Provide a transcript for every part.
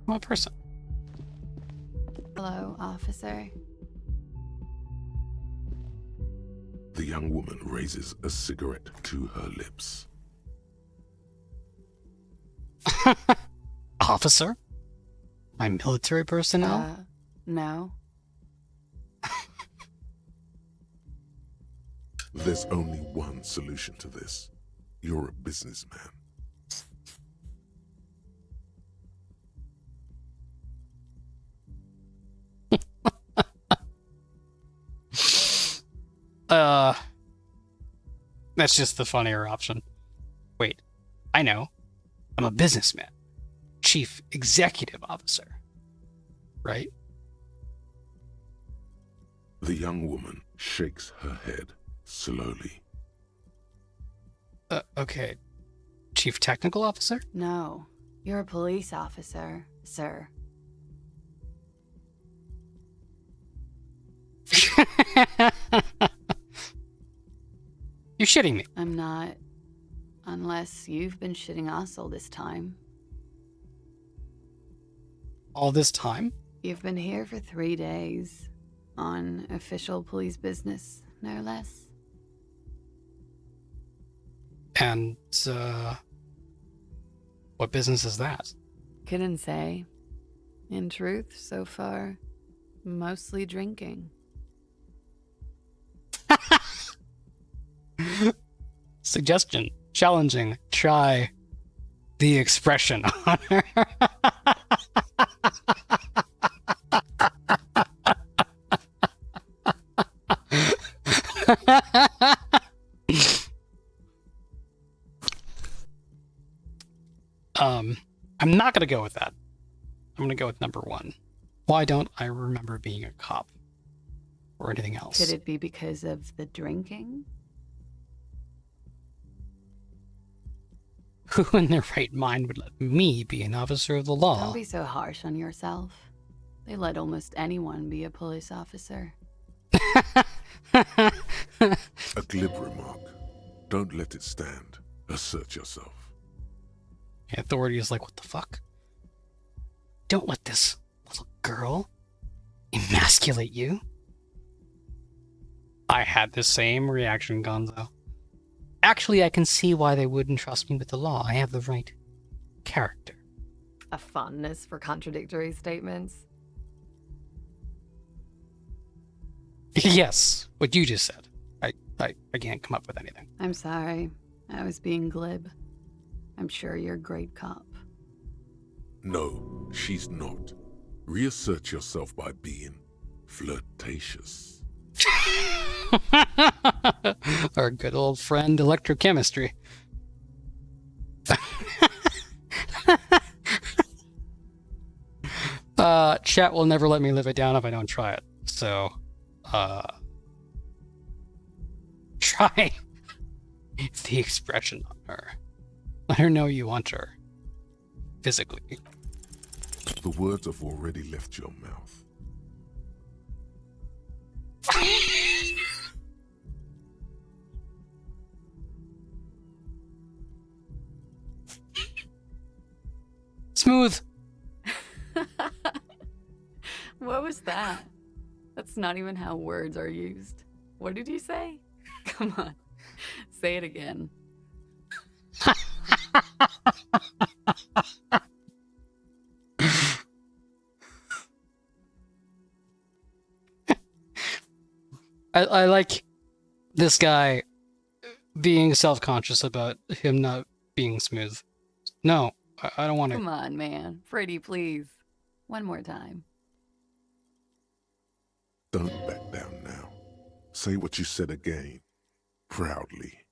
I'm a person. Hello, officer. The young woman raises a cigarette to her lips. Officer? My military personnel? No. There's only one solution to this. You're a businessman. That's just the funnier option. Wait, I know. I'm a businessman. Chief Executive Officer. Right? The young woman shakes her head slowly. Okay. Chief Technical Officer? No. You're a police officer, sir. You're shitting me. I'm not. Unless you've been shitting us all this time. All this time? You've been here for 3 days. On official police business, no less. And, what business is that? Couldn't say. In truth, so far, mostly drinking. Suggestion. Challenging. Try the expression on her. I'm not gonna go with that. I'm gonna go with number one. Why don't I remember being a cop? Or anything else? Could it be because of the drinking? Who in their right mind would let me be an officer of the law? Don't be so harsh on yourself. They let almost anyone be a police officer. A glib remark. Don't let it stand. Assert yourself. The authority is like, what the fuck? Don't let this little girl emasculate you. I had the same reaction, Gonzo. Actually, I can see why they wouldn't trust me with the law. I have the right character. A fondness for contradictory statements. Yes, what you just said. I can't come up with anything. I'm sorry. I was being glib. I'm sure you're a great cop. No, she's not. Reassert yourself by being flirtatious. Our good old friend Electrochemistry. Chat will never let me live it down if I don't try it. So, try the expression on her. Let her know you want her. Physically. The words have already left your mouth. Smooth. What was that? That's not even how words are used. What did you say? Come on. Say it again. I like this guy being self-conscious about him not being smooth. No, I don't want to. Come on, man. Freddy, please. One more time. Don't back down now. Say what you said again. Proudly.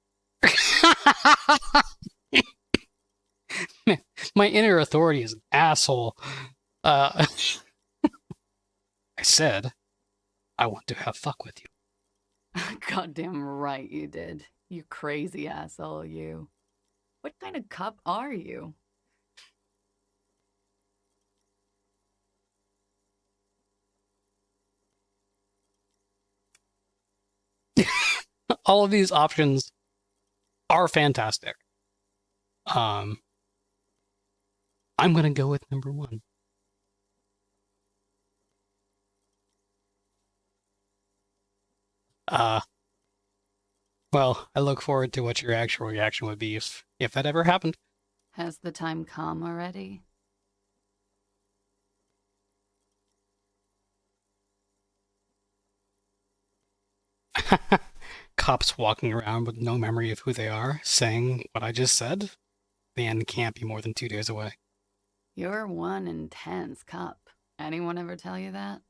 My inner authority is an asshole. I said, I want to have fuck with you. Goddamn right you did. You crazy asshole, you. What kind of cop are you? All of these options are fantastic. I'm gonna go with number one. Well, I look forward to what your actual reaction would be if that ever happened. Has the time come already? Cops walking around with no memory of who they are, saying what I just said. The end can't be more than 2 days away. You're one intense cup. Anyone ever tell you that?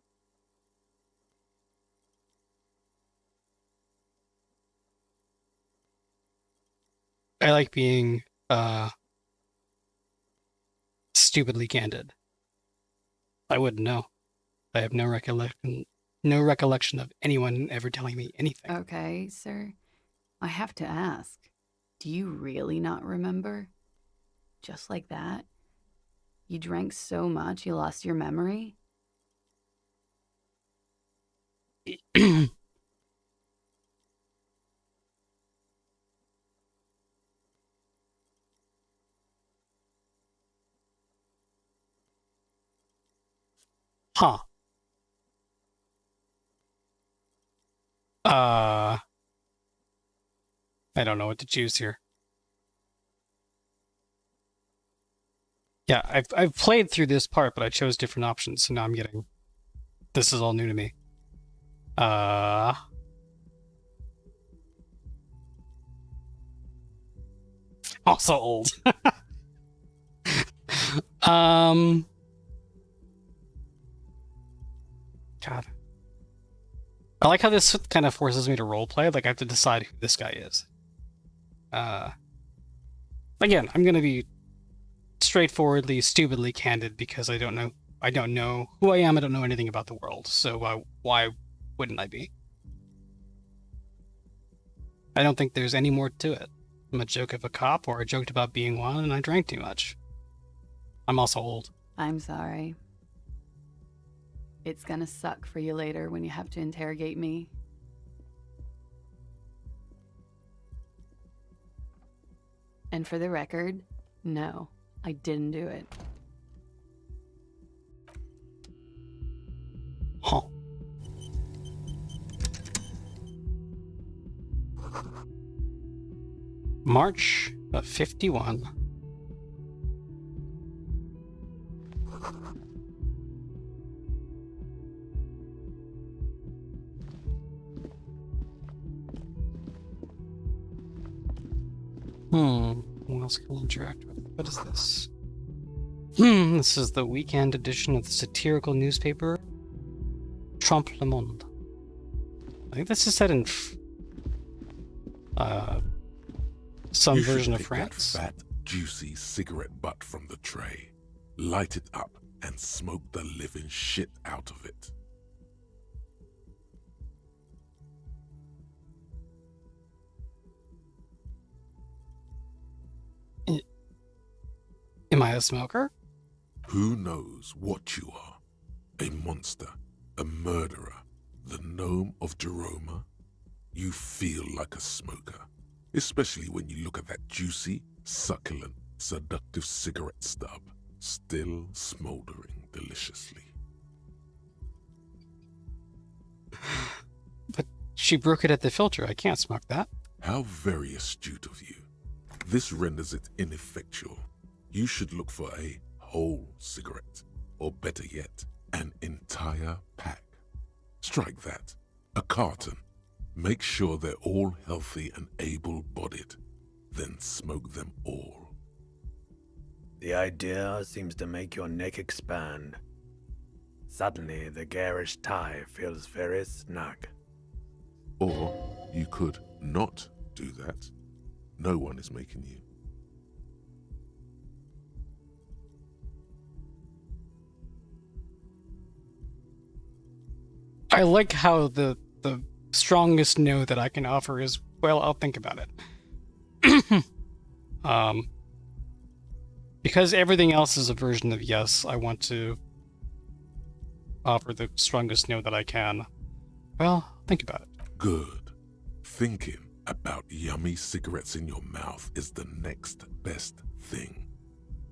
I like being stupidly candid. I wouldn't know. I have no recollection of anyone ever telling me anything. Okay, sir. I have to ask. Do you really not remember? Just like that? You drank so much you lost your memory? Huh. I don't know what to choose here. Yeah, I've played through this part, but I chose different options, so now I'm getting... This is all new to me. Also old. God. I like how this kind of forces me to roleplay. Like, I have to decide who this guy is. Again, I'm gonna be straightforwardly, stupidly candid because I don't know who I am. I don't know anything about the world. So why wouldn't I be? I don't think there's any more to it. I'm a joke of a cop, or I joked about being one, and I drank too much. I'm also old. I'm sorry. It's gonna suck for you later when you have to interrogate me. And for the record, no, I didn't do it. Huh. March of 51. What else can I interact with? What is this? This is the weekend edition of the satirical newspaper Trompe le Monde. I think this is set in some You should version of pick France. that fat, juicy cigarette butt from the tray, light it up, and smoke the living shit out of it. Am I a smoker? Who knows what you are? A monster, a murderer, the gnome of Jeroma? You feel like a smoker, especially when you look at that juicy, succulent, seductive cigarette stub, still smoldering deliciously. But she broke it at the filter. I can't smoke that. How very astute of you. This renders it ineffectual. You should look for a whole cigarette, or better yet, an entire pack. Strike that. A carton. Make sure they're all healthy and able-bodied. Then smoke them all. The idea seems to make your neck expand. Suddenly, the garish tie feels very snug. Or you could not do that. No one is making you. I like how the strongest no that I can offer is, well, I'll think about it. Because everything else is a version of yes, I want to offer the strongest no that I can. Well, think about it. Good. Thinking about yummy cigarettes in your mouth is the next best thing.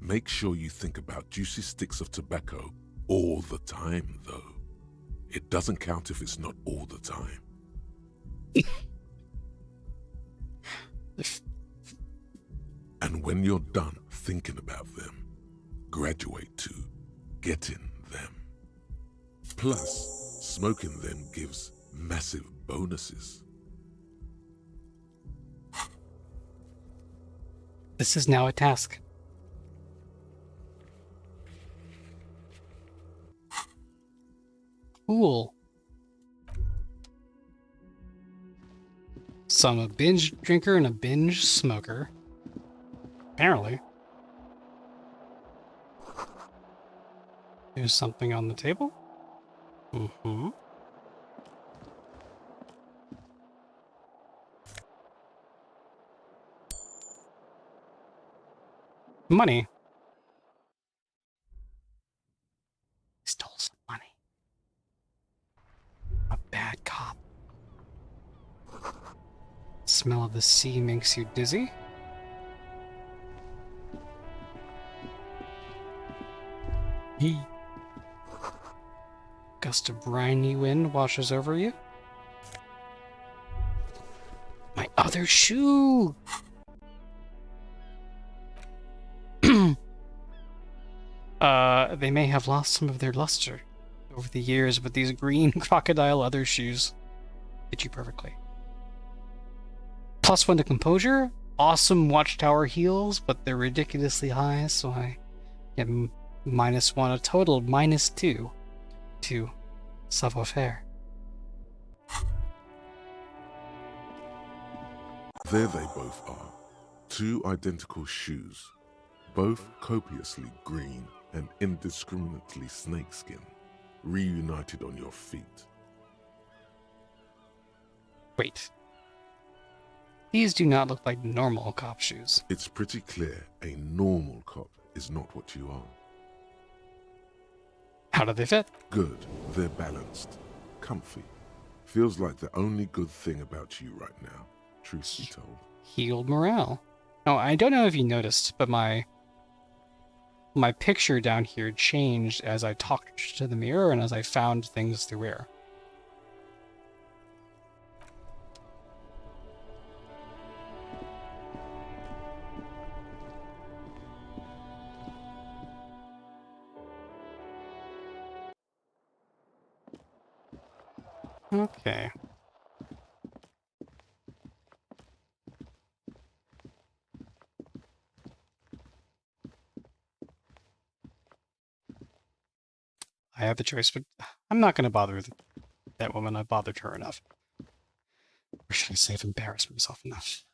Make sure you think about juicy sticks of tobacco all the time, though. It doesn't count if it's not all the time. And when you're done thinking about them, graduate to getting them. Plus, smoking them gives massive bonuses. This is now a task. Cool. So I'm a binge drinker and a binge smoker. Apparently. There's something on the table. Mm-hmm. Money. Stole some money. A bad cop. Smell of the sea makes you dizzy. He. Gust of briny wind washes over you. My other shoe! They may have lost some of their luster over the years, but these green crocodile leather shoes fit you perfectly. +1 to composure, awesome watchtower heels, but they're ridiculously high, so I get -1, a total -2 to savoir-faire. There they both are. Two identical shoes, both copiously green and indiscriminately snakeskin, reunited on your feet. Wait. These do not look like normal cop shoes. It's pretty clear a normal cop is not what you are. How do they fit? Good, they're balanced, comfy. Feels like the only good thing about you right now, truth be told. Healed morale. Oh, I don't know if you noticed, but my picture down here changed as I talked to the mirror and as I found things to wear. Okay. I have the choice, but I'm not going to bother that woman. I bothered her enough. Or should I say I've embarrassed myself enough?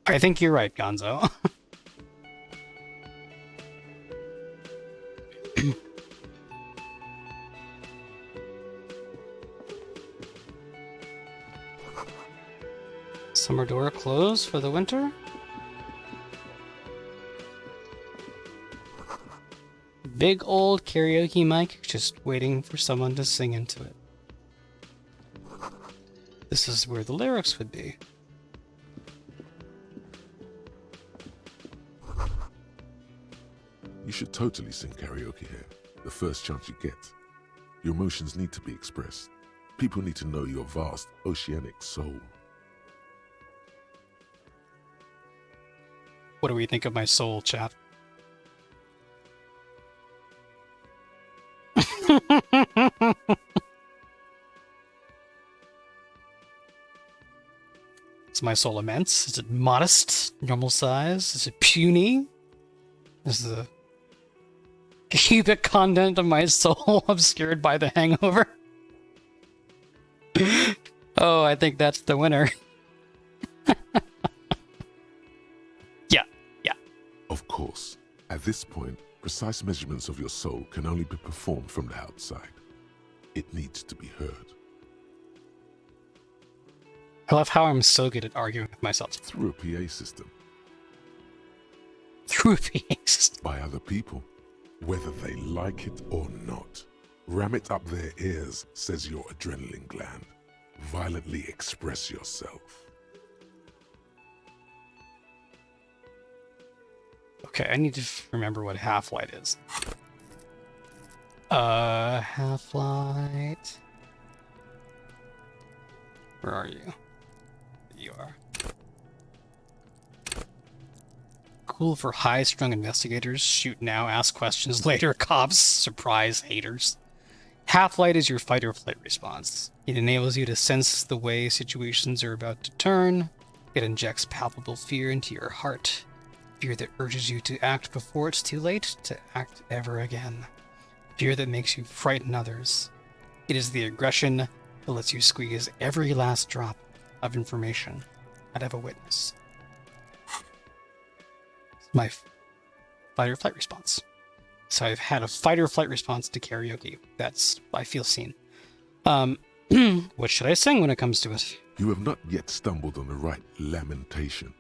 I think you're right, Gonzo. Summer door closed for the winter? Big old karaoke mic, just waiting for someone to sing into it. This is where the lyrics would be. You should totally sing karaoke here, the first chance you get. Your emotions need to be expressed. People need to know your vast, oceanic soul. What do we think of my soul, chat? Is my soul immense? Is it modest? Normal size? Is it puny? Is the cubic content of my soul obscured by the hangover? Oh, I think that's the winner. Yeah. Of course, at this point, precise measurements of your soul can only be performed from the outside. It needs to be heard. I love how I'm so good at arguing with myself. Through a PA system. Through a PA system. By other people, whether they like it or not. Ram it up their ears, says your adrenaline gland. Violently express yourself. Okay, I need to remember what half-light is. Half-Light. Where are you? There you are. Cool for high-strung investigators. Shoot now, ask questions later. Cops, surprise haters. Half-Light is your fight-or-flight response. It enables you to sense the way situations are about to turn. It injects palpable fear into your heart. Fear that urges you to act before it's too late to act ever again. Fear that makes you frighten others. It is the aggression that lets you squeeze every last drop of information out of a witness. It's my fight-or-flight response. So I've had a fight-or-flight response to karaoke. I feel seen. What should I sing when it comes to it? You have not yet stumbled on the right lamentation,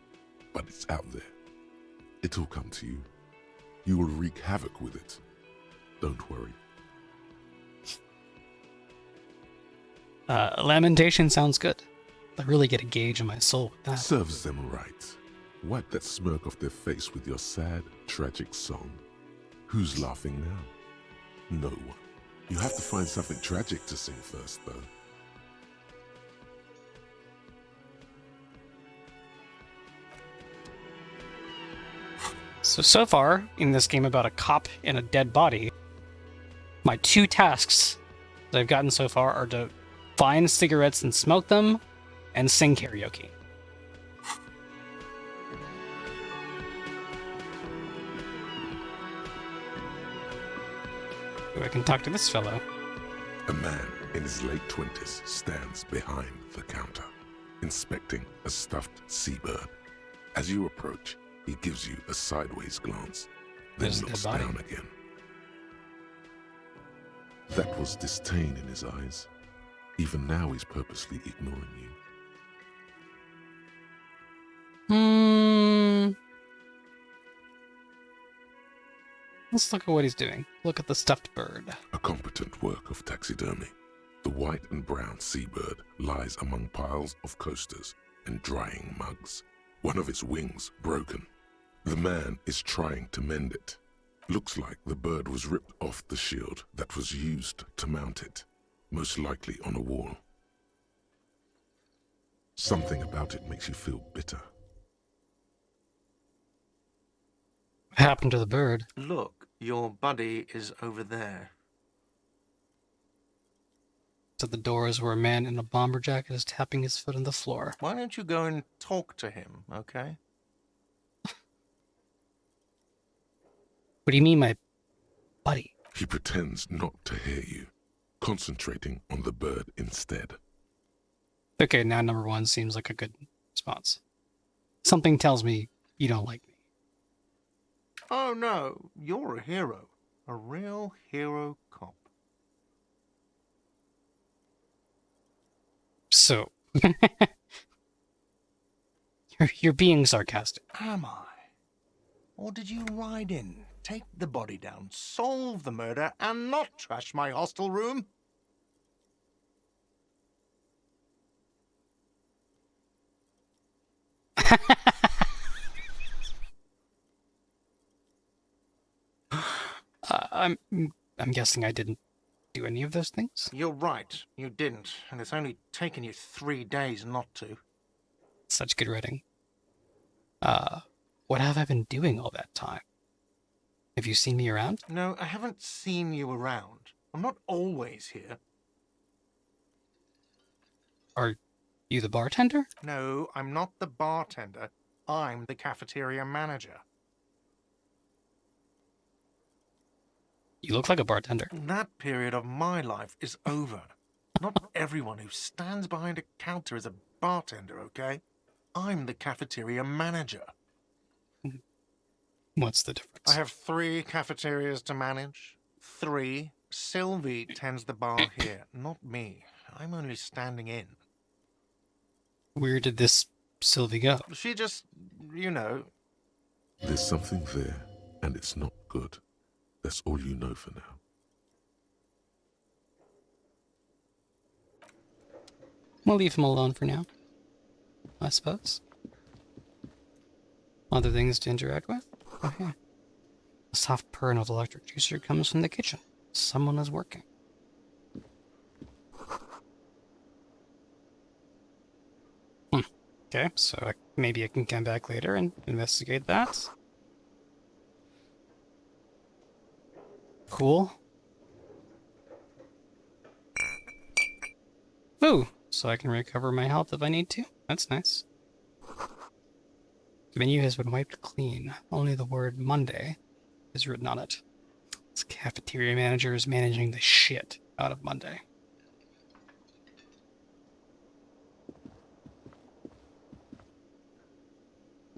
but it's out there. It'll come to you. You will wreak havoc with it. Don't worry. Lamentation sounds good. I really get a gauge in my soul with that. Serves them right. Wipe that smirk off their face with your sad, tragic song. Who's laughing now? No one. You have to find something tragic to sing first, though. So far, in this game about a cop and a dead body, my 2 tasks that I've gotten so far are to find cigarettes and smoke them, and sing karaoke. So I can talk to this fellow. A man in his late 20s stands behind the counter, inspecting a stuffed seabird. As you approach, he gives you a sideways glance, then There's a looks dead body. down again. That was disdain in his eyes. Even now, he's purposely ignoring you. Let's look at what he's doing. Look at the stuffed bird. A competent work of taxidermy. The white and brown seabird lies among piles of coasters and drying mugs. One of its wings broken. The man is trying to mend it. Looks like the bird was ripped off the shield that was used to mount it, most likely on a wall. Something about it makes you feel bitter. What happened to the bird? Look, your buddy is over there. At the doors where a man in a bomber jacket is tapping his foot on the floor. Why don't you go and talk to him, okay? What do you mean, my buddy? He pretends not to hear you, concentrating on the bird instead. Okay, now number 1 seems like a good response. Something tells me you don't like me. Oh no, you're a hero. A real hero cop. So, you're being sarcastic. Am I? Or did you ride in, take the body down, solve the murder, and not trash my hostel room? I'm guessing I didn't do any of those things. You're right, you didn't, and it's only taken you 3 days not to. Such good writing. What have I been doing all that time? Have you seen me around? No, I haven't seen you around. I'm not always here. Are you the bartender? No, I'm not the bartender. I'm the cafeteria manager. You look like a bartender. That period of my life is over. Not everyone who stands behind a counter is a bartender, okay? I'm the cafeteria manager. What's the difference? I have 3 cafeterias to manage. 3. Sylvie tends the bar here, not me. I'm only standing in. Where did this Sylvie go? She just, you know... There's something there, and it's not good. That's all you know for now. We'll leave him alone for now, I suppose. Other things to interact with? Oh, yeah. A soft purr of electric juicer comes from the kitchen. Someone is working. Okay, so maybe I can come back later and investigate that. Cool. Ooh, so I can recover my health if I need to. That's nice. The menu has been wiped clean. Only the word Monday is written on it. This cafeteria manager is managing the shit out of Monday.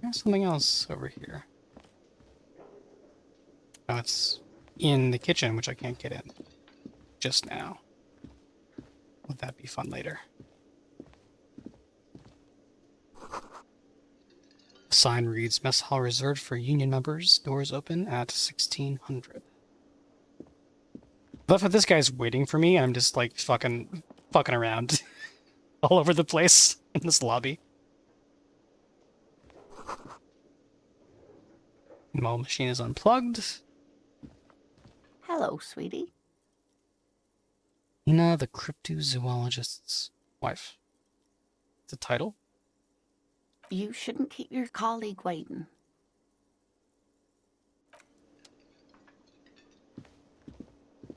There's something else over here. Oh, it's in the kitchen, which I can't get in just now. Would that be fun later? The sign reads, Mess Hall reserved for union members. Doors open at 1600. But if this guy's waiting for me, I'm just like fucking around all over the place in this lobby. Mole machine is unplugged. Hello, sweetie. Ina, the cryptozoologist's wife. The title? You shouldn't keep your colleague waiting.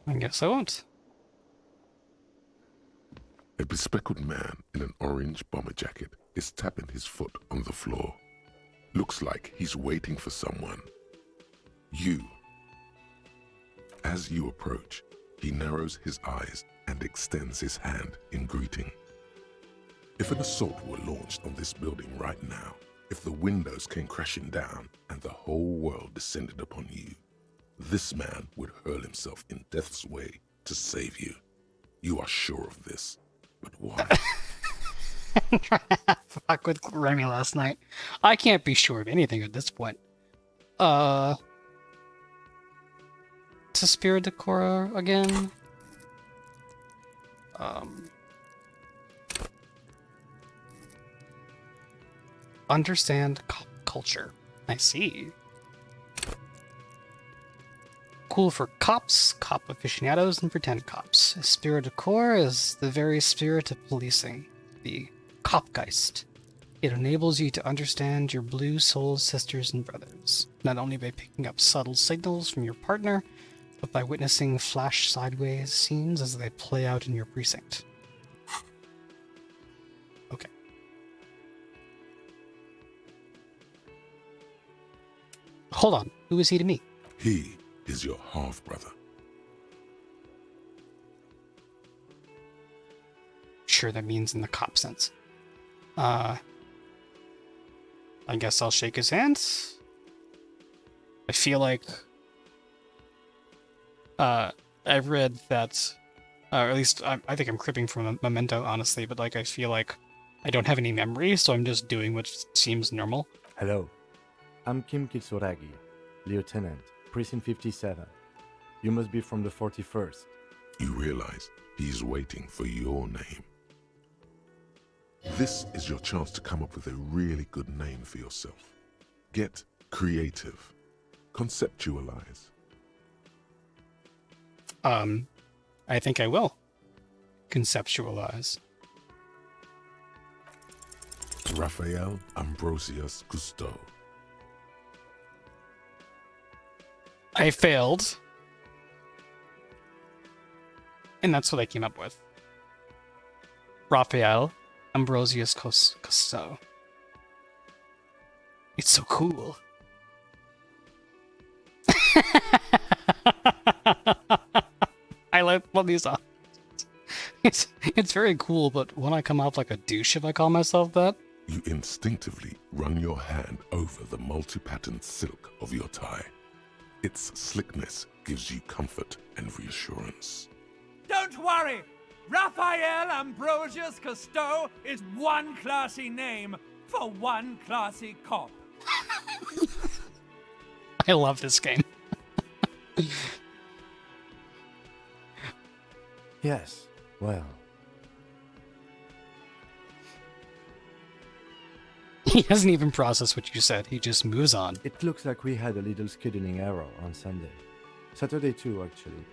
I guess I won't. A bespectacled man in an orange bomber jacket is tapping his foot on the floor. Looks like he's waiting for someone. You. As you approach, he narrows his eyes and extends his hand in greeting. If an assault were launched on this building right now, if the windows came crashing down and the whole world descended upon you, this man would hurl himself in death's way to save you. You are sure of this, but why? Fuck with Remy last night. I can't be sure of anything at this point. To Spirit Decora again. Understand culture. I see. Cool for cops, cop aficionados, and pretend cops. Spirit Decora is the very spirit of policing. The Kopgeist. It enables you to understand your blue soul sisters and brothers, not only by picking up subtle signals from your partner, but by witnessing flash sideways scenes as they play out in your precinct. Okay. Hold on. Who is he to me? He is your half-brother. Sure, that means in the cop sense. I guess I'll shake his hand. I feel like I've read that, or at least I think I'm cribbing from a Memento, honestly, but like I feel like I don't have any memory, so I'm just doing what seems normal. Hello, I'm Kim Kitsuragi, Lieutenant, Precinct 57. You must be from the 41st. You realize he's waiting for your name. This is your chance to come up with a really good name for yourself. Get creative. Conceptualize. I think I will conceptualize. Raphael Ambrosius Cousteau. I failed. And that's what I came up with. Raphael Ambrosius Cousteau. It's so cool. I love these songs. It's very cool, but when I come off like a douche if I call myself that? You instinctively run your hand over the multi-patterned silk of your tie. Its slickness gives you comfort and reassurance. Don't worry! Raphael Ambrosius Cousteau is one classy name for one classy cop. I love this game. Yes, well, He doesn't even process what you said. He just moves on. it looks like we had a little scheduling error on Sunday. Saturday too, actually.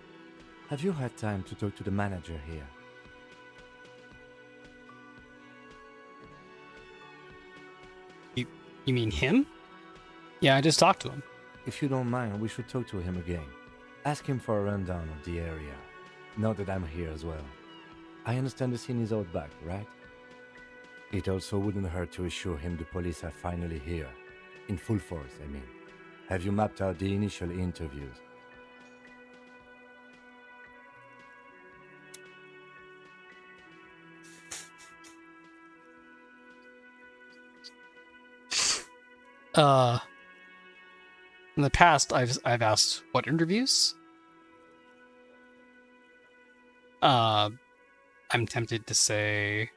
Have you had time to talk to the manager here? You mean him? Yeah, I just talked to him. If you don't mind, we should talk to him again. Ask him for a rundown of the area. Now that I'm here as well. I understand the scene is out back, right? It also wouldn't hurt to assure him the police are finally here. In full force, I mean. Have you mapped out the initial interviews? In the past, I've asked what interviews. I'm tempted to say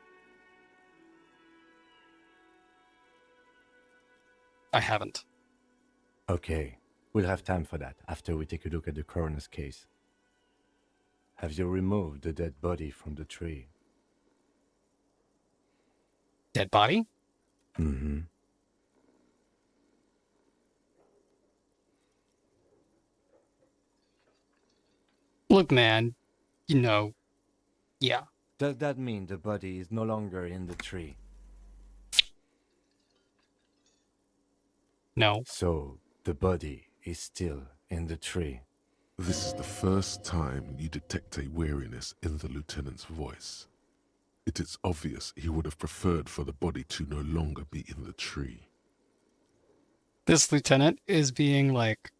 I haven't. Okay, we'll have time for that after we take a look at the coroner's case. Have you removed the dead body from the tree? Dead body? Mm-hmm. Look, man, you know, yeah. Does that mean the body is no longer in the tree? No. So, the body is still in the tree. This is the first time you detect a weariness in the lieutenant's voice. It is obvious he would have preferred for the body to no longer be in the tree. This lieutenant is being, like,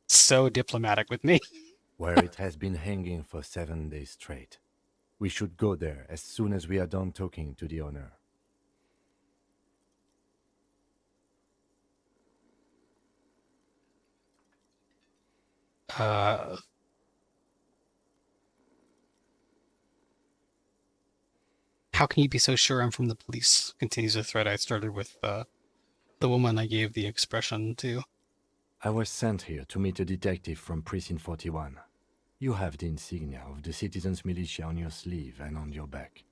so diplomatic with me. Where it has been hanging for 7 days straight. We should go there as soon as we are done talking to the owner. How can you be so sure I'm from the police? Continues the thread I started with the woman I gave the expression to. I was sent here to meet a detective from Precinct 41. You have the insignia of the Citizens Militia on your sleeve and on your back.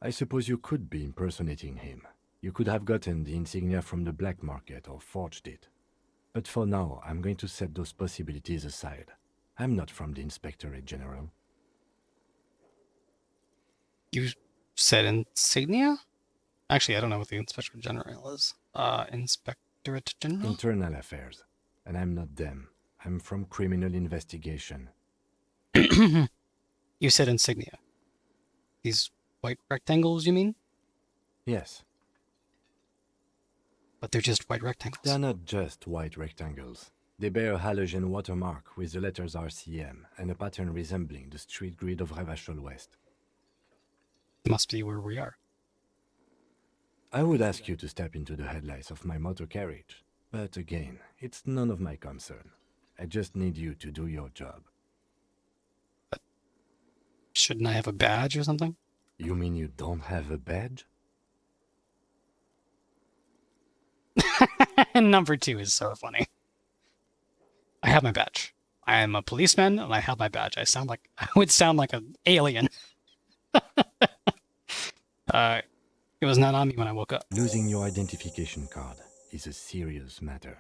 I suppose you could be impersonating him. You could have gotten the insignia from the black market or forged it. But for now, I'm going to set those possibilities aside. I'm not from the Inspectorate General. You said insignia? Actually, I don't know what the Inspector General is. Inspectorate General? Internal Affairs. And I'm not them. I'm from Criminal Investigation. You said insignia. These white rectangles, you mean? Yes, But they're just white rectangles. they are not just white rectangles. They bear a halogen watermark with the letters RCM and a pattern resembling the street grid of Revachol West. Must be where we are. I would ask you to step into the headlights of my motor carriage, but again, it's none of my concern. I just need you to do your job. Shouldn't I have a badge or something? You mean you don't have a badge? Number 2 is so funny. I have my badge. I am a policeman and I have my badge. I would sound like an alien. It was not on me when I woke up. Losing your identification card is a serious matter.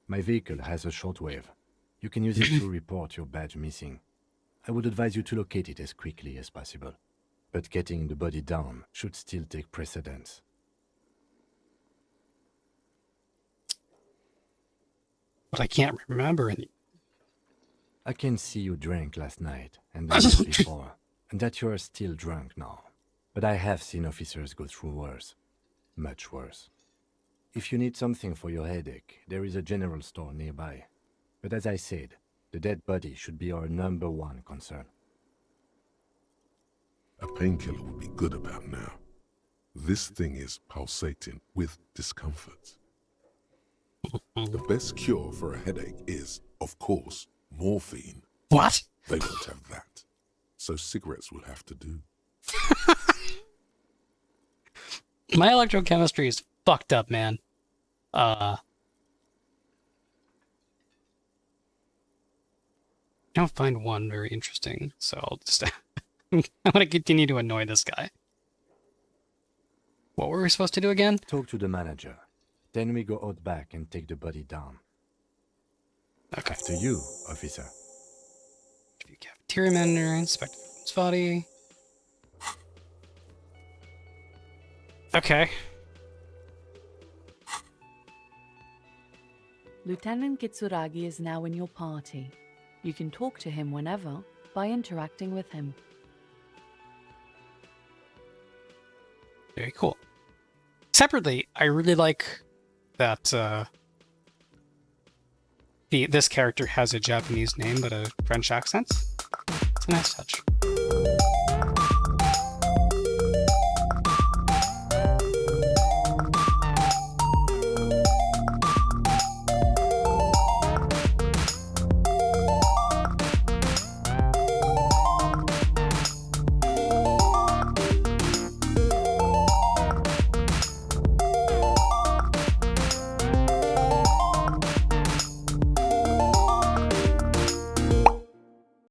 My vehicle has a shortwave. You can use it to report your badge missing. I would advise you to locate it as quickly as possible. But getting the body down should still take precedence. But I can't remember any. I can see you drank last night and the night before, and that you are still drunk now. But I have seen officers go through worse. Much worse. If you need something for your headache, there is a general store nearby. But as I said, the dead body should be our #1 concern. A painkiller would be good about now. This thing is pulsating with discomfort. The best cure for a headache is, of course, morphine. What? They won't have that. So cigarettes will have to do. My electrochemistry is fucked up, man. I don't find one very interesting, so I'll just... I'm gonna continue to annoy this guy. What were we supposed to do again? Talk to the manager. Then we go out back and take the body down. Okay. After you, officer. Cafeteria. cafeteria manager, inspect his body. Okay. Lieutenant Kitsuragi is now in your party. You can talk to him whenever by interacting with him. Very cool. Separately, I really like that this character has a Japanese name but a French accent. It's a nice touch.